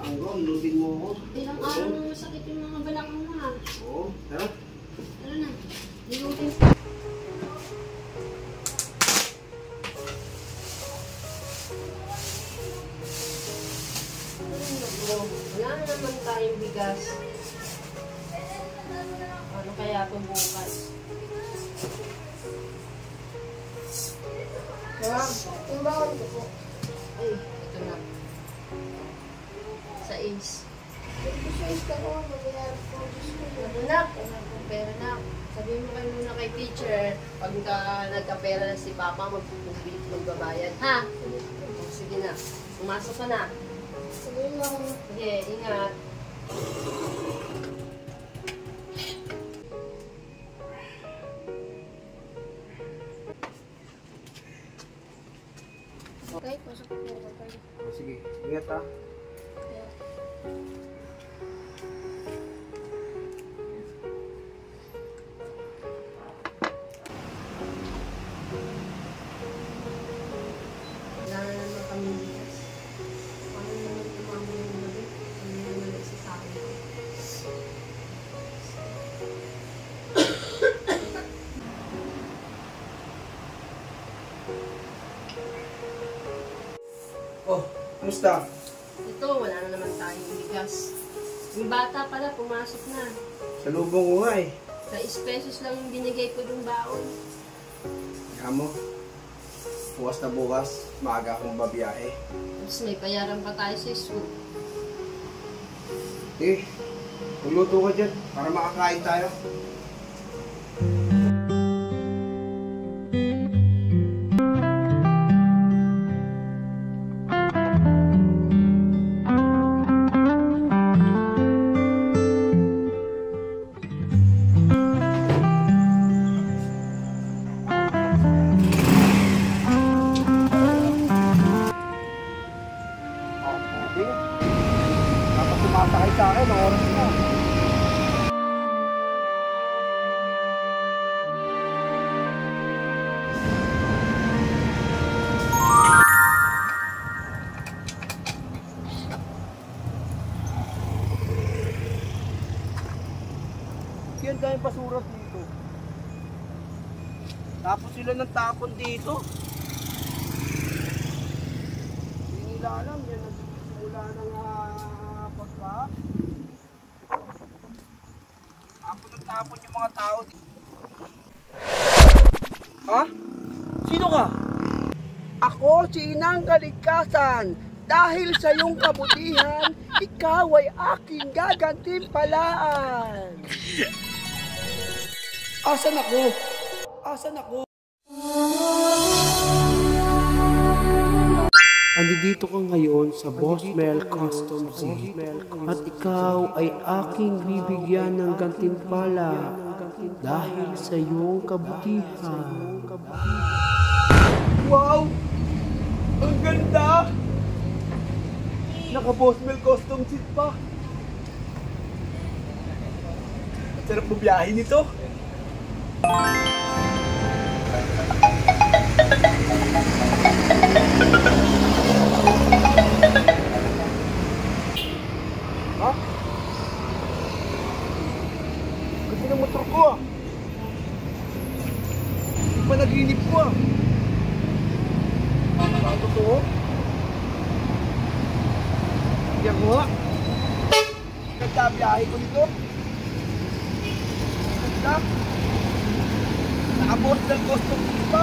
Anggon, lutin mo ako. Ilang araw na masakit yung mga balakang mo ha. Oo, tara. Tara na. Nilutin. Wala naman tayong bigas. Ano kaya ito bukas? Timbangan ko po. Ay, ito na. Sa Ace. Gusto ka ko, mag-iarap ko. Ano na? Kung pera na. Sabihin mo kayo muna kay teacher, pagka nagka-pera na si Papa, magbabayad. Ha? O, sige na. Pumasok ka na. Sige lang. Sige, ingat. Okay, pasok po ako kayo. Sige, ingat ha. Wala na naman kami bigas. Paano naman tumama yung gabi? Ano naman nagsasabi ko? Oh, kumusta? Ito, wala na naman tayong bigas. Yung bata pala, pumasok na. Sa lubong ko nga eh. 6 pesos lang yung binigay ko yung baon. Amo, bukas na bukas, maaga akong babiyahe. Tapos may bayaran pa tayo sa school. Eh, magluto ka dyan para makakain tayo. Dapat sumasakay sa akin, ang oras mo. Yan kayong pasurat dito. Tapos sila ng tapon dito. Hindi nila alam yan. Wala nang pagka. Tapon yung mga tao dito. Ha? Sino ka? Ako si Inang Kaligtasan. Dahil sa iyong kabutihan, ikaw ay aking gagantimpalaan. Asan ako? Asan ako? Andito ka ngayon sa Boss Mel Custom Seat at ikaw ay aking bibigyan ng gantimpala dahil sa iyong kabutihan. Wow! Ang ganda! Naka-Boss Mel Custom Seat pa. Sarap bubiyahin nito. Ha? Kasi ng motor ko ah. Hindi pa nag-inip ko ah. Baka totoo? Yan mo nga. Nagtabiyahe ko nito. Ganda. Naka-Boss Mel Custom Seat pa.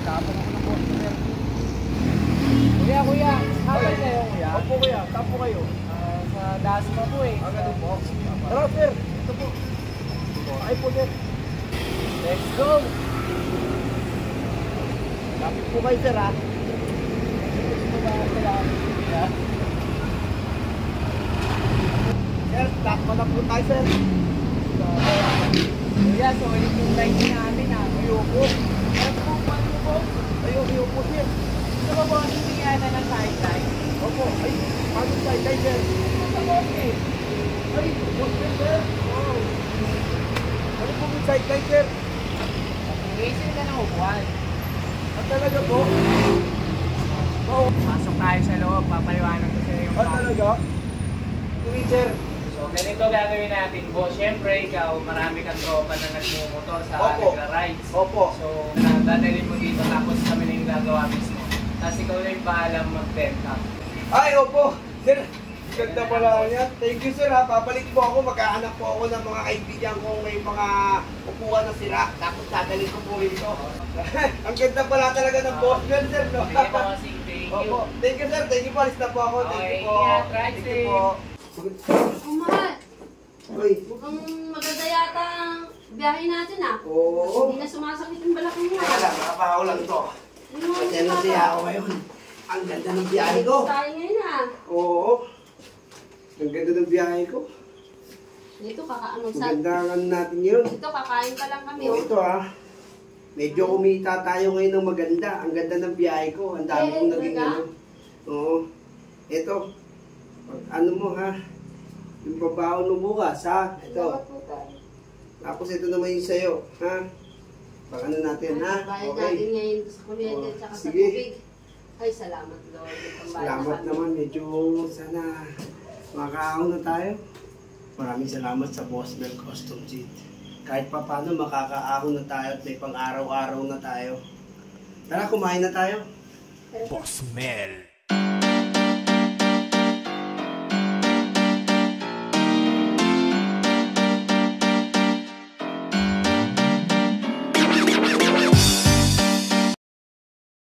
Tapos ako ng Boss Mel. Kuya, habal kayo kuya? Opo kuya, tapo kayo. Sa Dasma po eh. Ganun po. Tara sir, ito po. Ay po sir. Let's go! Lapit po kayo sir ha. Sir, takpa na po tayo sir. Kuya, so ulit yung ride namin ha. Ayoko. Ayoko sir. Gusto mo ba hindi na ng sideline? Opo, ay, paano tayo tayo sir? Sa bote. Ay, boss sir. Wow. Ano po yung sideline sir? Racing ka ng upuan. At talaga po? Oo. Pasok tayo sa loob, papaliwanag ko sa iyo yung topic. Talaga? Sige, sir. So, ganito gagawin natin, boss. Siyempre, ikaw, marami kang tropa na nagmumotor sa Opo. nagra-rides. Opo. So, dadalhin mo dito tapos kami na yung gagawa mismo. Tapos ikaw na yung bahalang mag-benta. Ay, opo. Sir, ganda pala niya. Thank you, sir, ha. Papalik po ako. Magkahanap po ako ng mga kaibigan kong may mga upuan na sira. Tapos dadalhin ko po rito. Ang ganda pala talaga ng boss man, sir, no? Sige po kasi, thank you. Opo. Thank you, sir. Thank you po. Alis na po ako. Thank Okay, you po. ingat. Drive Thank you safe. po. Oh, mahal. Uy. Mukhang maganda yata ang biyahe natin ah. Oo. Hindi na sumasakit yung balakang mo. Teka lang, nakapahaw lang ito. Pasensya siya ako ngayon. Ang ganda ng biyahe ko. Tayo ngayon ah. Oo. Ang ganda ng biyahe ko. Dito kakaano sa... Magandahan natin yun. Dito kakain pa lang kami O oh. ito medyo kumita tayo ngayon ng maganda. Ang ganda ng biyahe ko. Ang dami kong naging talaga? ano. Oo. Ito. Pag ano mo ha. Yung babaon mo bukas ha. Salamat Ito. po tayo. Tapos ito naman yung sayo. Ha. Pag ano natin ha. Bayad Okay. natin ngayon sa kuryente Oh, at saka sa sige. tubig. Ay, salamat Lord. Salamat naman. Medyo sana makakaahon na tayo. Maraming salamat sa Boss Mel Custom Jeep. Kahit pa paano makakaahon na tayo at may pang araw-araw na tayo. Tara, kumain na tayo. Boss Mel.